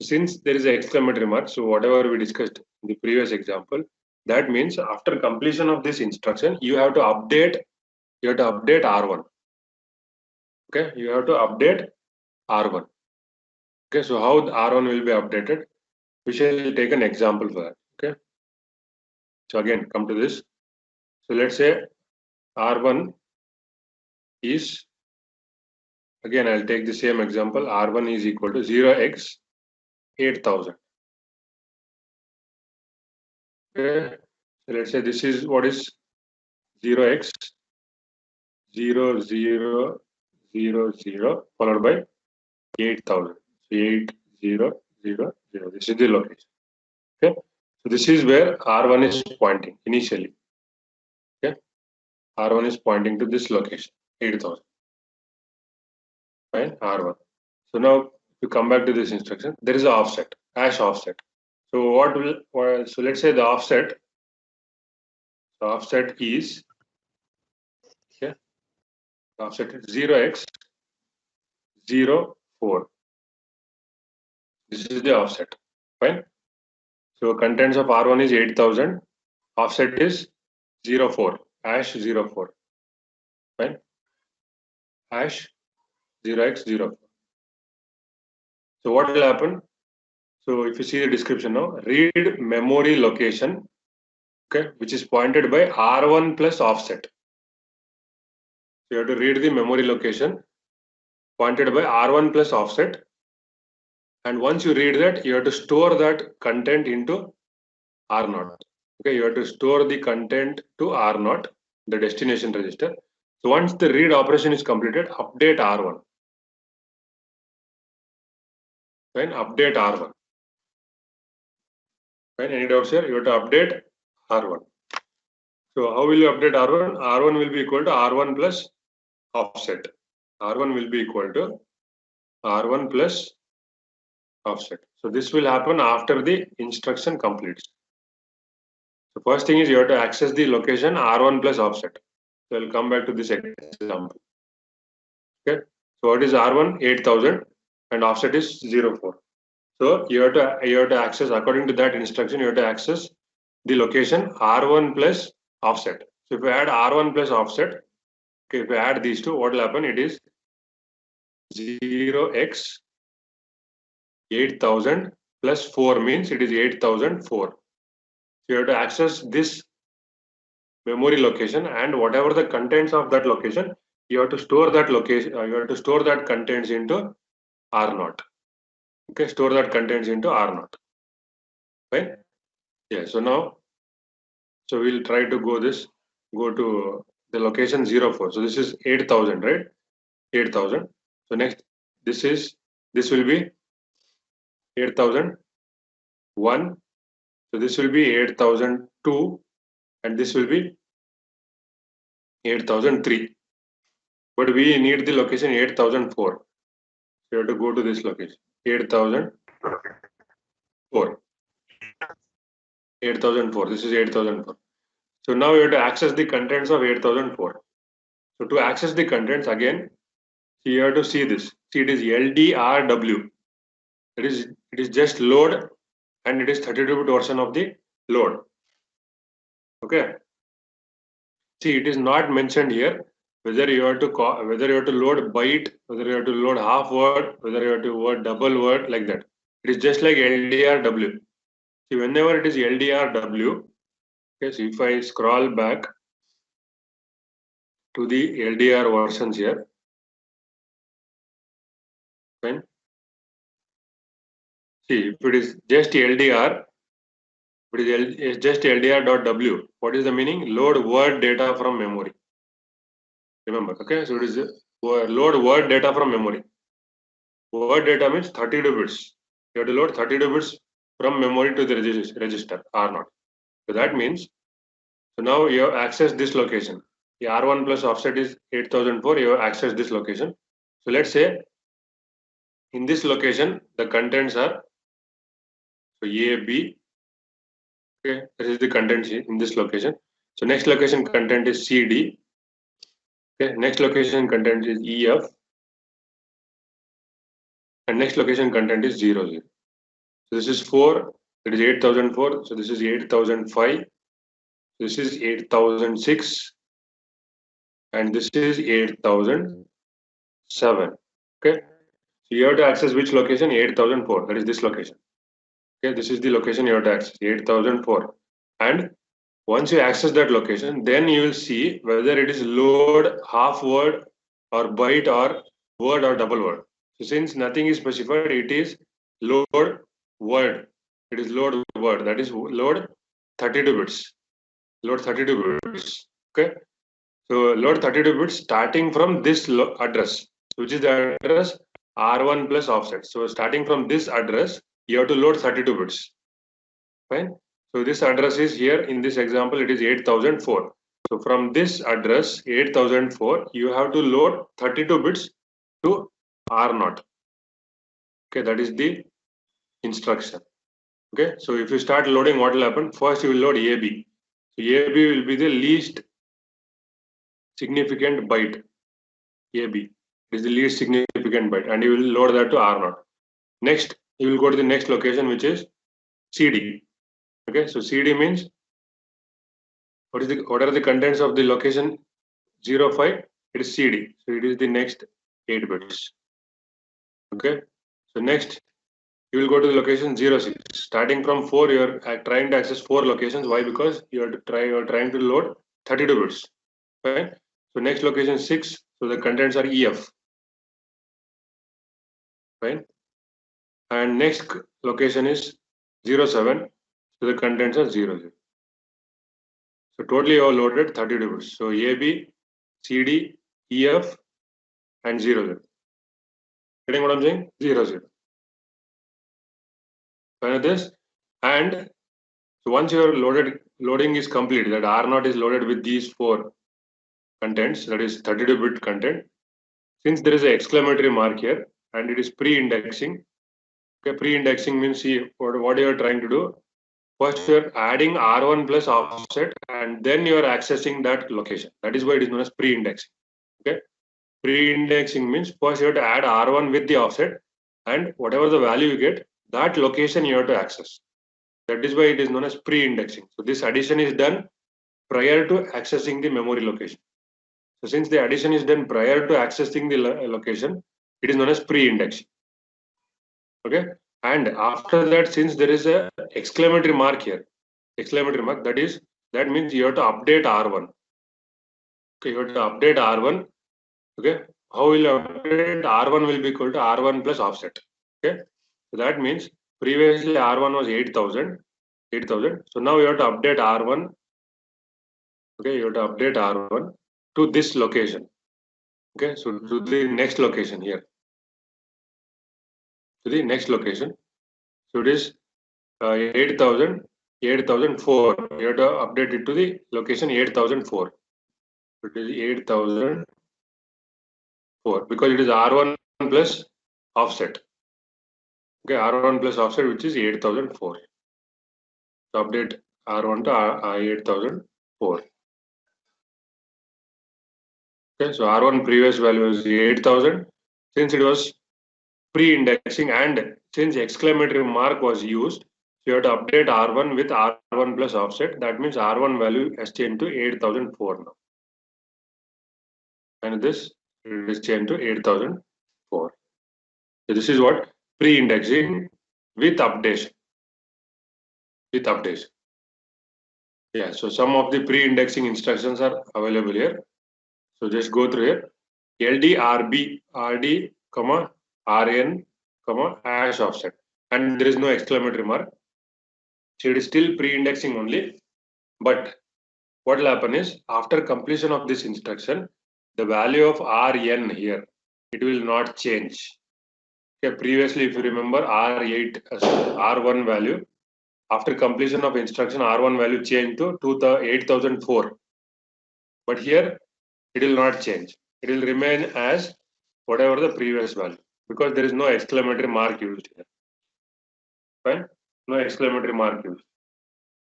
Since there is an exclamatory mark, so whatever we discussed in the previous example, that means after completion of this instruction, you have to update R1. Okay, you have to update R1. Okay, so how the R1 will be updated? We shall take an example for that. Okay, so again, come to this. So let's say R1 is, again, I'll take the same example. R1 is equal to 0x 8,000. Okay, so let's say this is what is 0x 0 0 0 0 followed by 8,000. So 8 0 0 0. This is the location. Okay, so this is where R1 is pointing initially. Okay, R1 is pointing to this location 8,000. Fine, R1. So now if you come back to this instruction, there is an offset, hash offset. So so let's say the offset The offset is, okay, the offset is 0x04. This is the offset. Fine. So contents of R1 is 8000. Offset is 04. Hash 04. Fine. Hash 0x04. So what will happen? So if you see the description now, read memory location, okay, which is pointed by R1 plus offset. So you have to read the memory location pointed by R1 plus offset. And once you read that, you have to store that content into R0. Okay, you have to store the content to R0, the destination register. So once the read operation is completed, update R1. Fine, update R1. Fine, any doubts here? You have to update R1. So how will you update R1? R1 will be equal to R1 plus offset. R1 will be equal to R1 plus offset. So this will happen after the instruction completes. The first thing is you have to access the location R1 plus offset. So I'll come back to this example. Okay. So what is R1? 8000 and offset is 04. So you have to access, according to that instruction, you have to access the location R1 plus offset. So if you add R1 plus offset, okay, if you add these two, what will happen? It is 0x 8000 plus 4 means it is 8004. So you have to access this memory location, and whatever the contents of that location, you have to store that location, you have to store that contents into R0. Okay, store that contents into R0. Right? Yeah, so now, so we'll try to go to the location 04. So this is 8000, right? 8000. So next, this will be 8001. So this will be 8002, and this will be 8003. But we need the location 8004. So you have to go to this location 8004. 8004. This is 8004. So now you have to access the contents of 8004. So to access the contents again, you have to see this. See, it is LDRW. It is just load, and it is 32-bit version of the load. Okay. See, it is not mentioned here whether you have to load byte, whether you have to load half word, whether you have to word double word, like that. It is just like LDRW. See, whenever it is LDRW, okay, so if I scroll back to the LDR versions here, fine. See, if it is just LDR, it's just LDR.W. What is the meaning? Load word data from memory. Remember, okay? So it is load word data from memory. Word data means 32 bits. You have to load 32 bits from memory to the register R0. So that means, so now you have accessed this location. The R1 plus offset is 8004. You have accessed this location. So let's say in this location, the contents are, so A, B. Okay, this is the contents in this location. So next location content is CD. Okay, next location content is EF. And next location content is 00. So this is 4, it is 8004. So this is 8005. This is 8006. And this is 8007. Okay. So you have to access which location? 8004. That is this location. Okay, this is the location you have to access, 8004. And once you access that location, then you will see whether it is load half word or byte or word or double word. So since nothing is specified, it is load word. It is load word. That is load 32 bits. Load 32 bits. Okay. So load 32 bits starting from this address, which is the address R1 plus offset. So starting from this address, you have to load 32 bits. Fine. So this address is here in this example, it is 8004. So from this address 8004, you have to load 32 bits to R0. Okay, that is the instruction. Okay, so if you start loading, what will happen? First you will load AB. So AB will be the least significant byte. AB is the least significant byte, and you will load that to R0. Next, you will go to the next location, which is CD. Okay, so CD means what are the contents of the location 05? It is CD. So it is the next 8 bits. Okay, so next you will go to the location 06. Starting from 4, you are trying to access 4 locations. Why? Because you are trying to load 32 bits. Right? So next location 6. So the contents are EF. Right? And next location is 07. So the contents are 00. So totally you have loaded 32 bits. So AB, CD, EF, and 00. Getting what I'm saying? 00. This, and so once your loading is complete, that R0 is loaded with these 4 contents, that is 32-bit content. Since there is an exclamatory mark here and it is pre-indexing. Okay, pre-indexing means, see what you are trying to do. First, you are adding R1 plus offset, and then you are accessing that location. That is why it is known as pre-indexing. Okay, pre-indexing means first you have to add R1 with the offset, and whatever the value you get, that location you have to access. That is why it is known as pre-indexing. So this addition is done prior to accessing the memory location. So since the addition is done prior to accessing the location, it is known as pre-indexing. Okay, and after that, since there is a exclamatory mark here, exclamatory mark, that means you have to update R1. Okay, you have to update R1. Okay, how will you update? R1 will be equal to R1 plus offset. Okay, so that means previously R1 was 8,000. So now you have to update R1. Okay, you have to update R1 to this location. Okay, so to the next location here. To the next location. So it is 8,004. You have to update it to the location 8,004. It is 8,004 because it is R1 plus offset. Okay, R1 plus offset, which is 8,004. So update R1 to 8,004. Okay, so R1 previous value is 8,000. Since it was pre-indexing and since exclamatory mark was used, you have to update R1 with R1 plus offset. That means R1 value has changed to 8,004 now. And this is changed to 8,004. So this is what pre-indexing with updation. With updation. Yeah, so some of the pre-indexing instructions are available here. So just go through here. LD, RB, RD, comma, RN, comma, hash offset. And there is no exclamatory mark. So it is still pre-indexing only. But what will happen is after completion of this instruction, the value of RN here, it will not change. Okay, previously, if you remember, R1 value, after completion of instruction, R1 value changed to 8,004. But here, it will not change. It will remain as whatever the previous value because there is no exclamatory mark used here. Fine? No exclamatory mark used.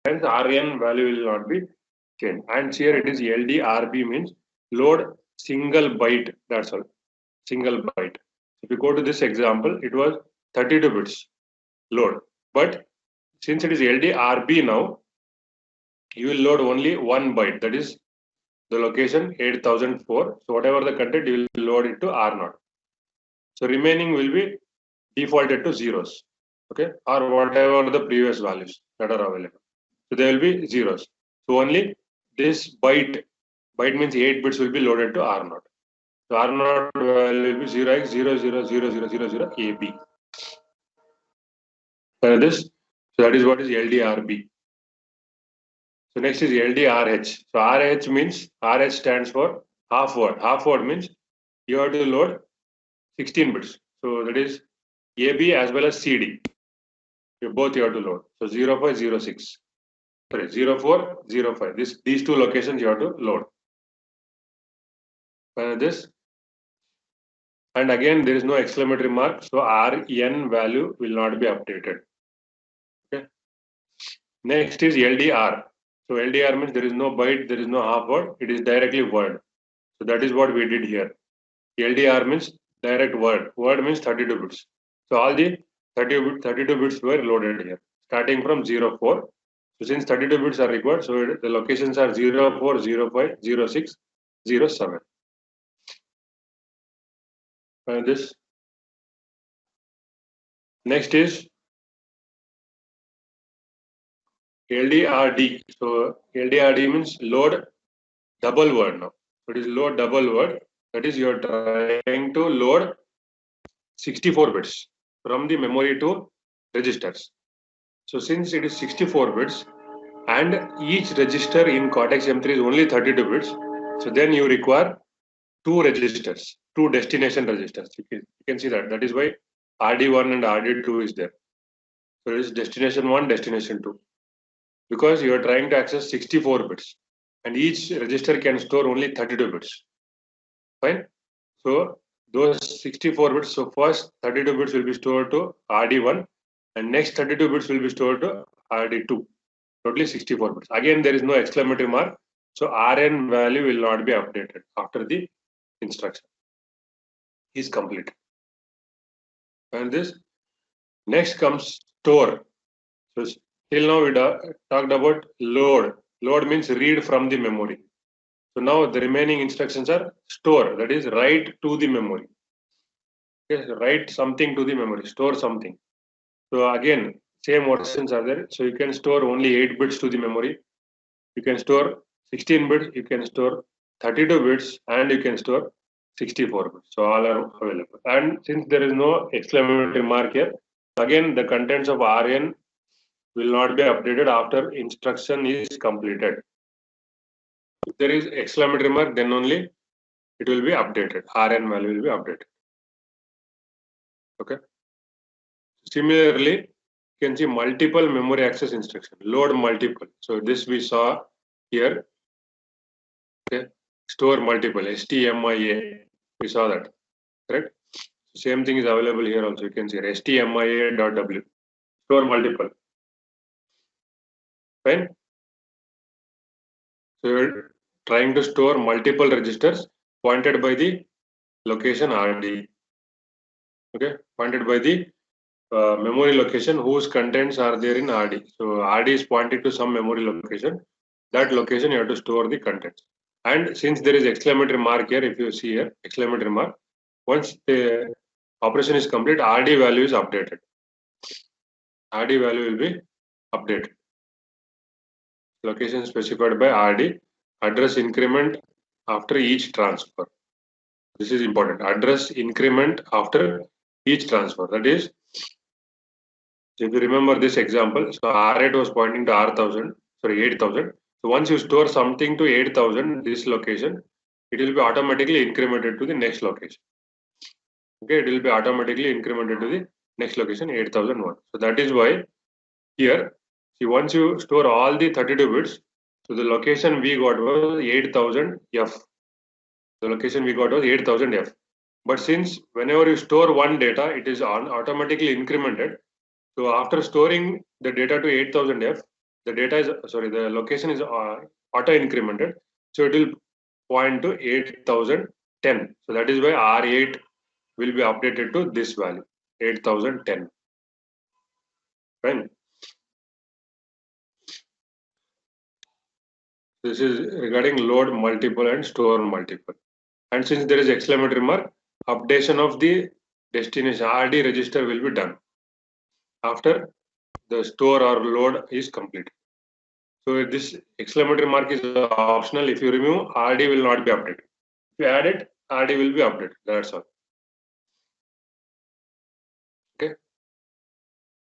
Hence, RN value will not be changed. And here it is LDRB means load single byte. That's all. Single byte. If you go to this example, it was 32 bits load. But since it is LDRB now, you will load only 1 byte. That is the location 8,004. So whatever the content, you will load it to R0. So remaining will be defaulted to zeros. Okay, or whatever the previous values that are available. So they will be zeros. So only this byte means 8 bits will be loaded to R0. So R0 value will be 0x000000 AB. This, so that is what is LDRB. So next is LDRH. So RH means, RH stands for half word. Half word means you have to load 16 bits. So that is AB as well as CD. Both you have to load. So 0506. Sorry, 0405. These two locations you have to load. This. And again, there is no exclamatory mark. So RN value will not be updated. Okay. Next is LDR. So LDR means there is no byte, there is no half word, it is directly word. So that is what we did here. LDR means direct word. Word means 32 bits. So all the 32 bits were loaded here, starting from 04. So since 32 bits are required, so the locations are 04, 05, 06, 07. And this next is LDRD. So LDRD means load double word now. It is load double word. That is, you are trying to load 64 bits from the memory to registers. So since it is 64 bits and each register in Cortex M3 is only 32 bits, so then you require two registers, two destination registers. You can see that. That is why RD1 and RD2 is there. So it is destination 1, destination 2. Because you are trying to access 64 bits and each register can store only 32 bits. Fine. So those 64 bits, so first 32 bits will be stored to RD1 and next 32 bits will be stored to RD2. Totally 64 bits. Again, there is no exclamatory mark. So RN value will not be updated after the instruction is complete. And this next comes store. So till now we talked about load. Load means read from the memory. So now the remaining instructions are store. That is write to the memory. Okay, write something to the memory. Store something. So again, same versions are there. So you can store only 8 bits to the memory. You can store 16 bits, you can store 32 bits, and you can store 64 bits. So all are available. And since there is no exclamatory mark here, again the contents of RN will not be updated after instruction is completed. If there is exclamatory mark, then only it will be updated. RN value will be updated. Okay. Similarly, you can see multiple memory access instruction. Load multiple. So this we saw here. Okay. Store multiple. STMIA. We saw that. Correct. Same thing is available here also. You can see STMIA.w. Store multiple. Fine. So you're trying to store multiple registers pointed by the location RD. Okay. Pointed by the memory location whose contents are there in RD. So RD is pointed to some memory location. That location you have to store the contents. And since there is exclamatory mark here, if you see here, exclamatory mark, once the operation is complete, RD value is updated. RD value will be updated. Location specified by RD, address increment after each transfer. This is important. Address increment after each transfer. That is, if you remember this example, so R8 was pointing to R1000, sorry, 8000. So once you store something to 8000, this location, it will be automatically incremented to the next location. Okay, it will be automatically incremented to the next location, 8001. So that is why here, see, once you store all the 32 bits, so the location we got was 8000F. The location we got was 8000F. But since whenever you store one data, it is automatically incremented. So after storing the data to 8000F, the data is, sorry, the location is auto incremented. So it will point to 8010. So that is why R8 will be updated to this value, 8010. Fine. This is regarding load multiple and store multiple. And since there is exclamatory mark, updation of the destination RD register will be done after the store or load is complete. So this exclamatory mark is optional. If you remove, RD will not be updated. If you add it, RD will be updated. That's all. Okay.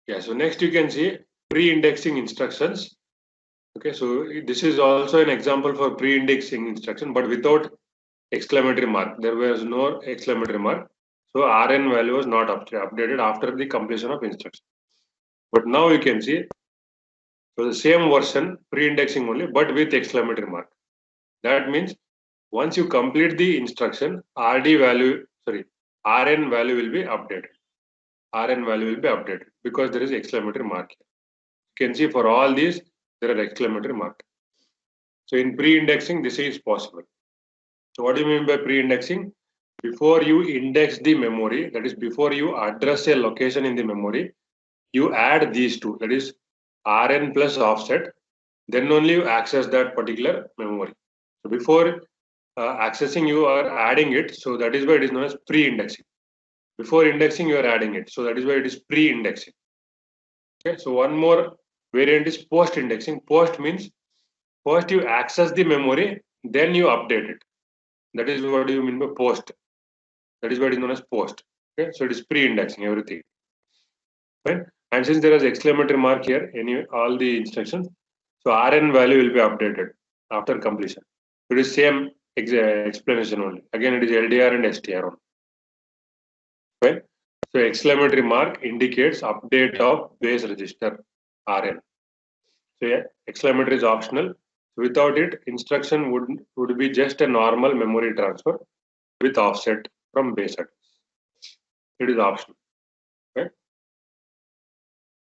Yeah. So next you can see pre-indexing instructions. Okay. So this is also an example for pre-indexing instruction, but without exclamatory mark. There was no exclamatory mark. So RN value was not updated after the completion of instruction. But now you can see, so the same version, pre-indexing only, but with exclamatory mark. That means once you complete the instruction, RN value will be updated. RN value will be updated because there is exclamatory mark. You can see for all these, there are exclamatory mark. So in pre-indexing, this is possible. So what do you mean by pre-indexing? Before you index the memory, that is before you address a location in the memory, you add these two, that is Rn plus offset, then only you access that particular memory. So before accessing, you are adding it, so that is why it is known as pre-indexing. Before indexing, you are adding it, so that is why it is pre-indexing. Okay, so one more variant is post-indexing. Post means first you access the memory, then you update it. That is what you mean by post. That is what is known as post. Okay, so it is pre-indexing everything. Right? And since there is exclamatory mark here, all the instructions, so Rn value will be updated after completion. It is same explanation only. Again, it is LDR and STR only. Right? So exclamatory mark indicates update of base register Rn. So yeah, exclamatory is optional. Without it, instruction would be just a normal memory transfer with offset from base address. It is optional.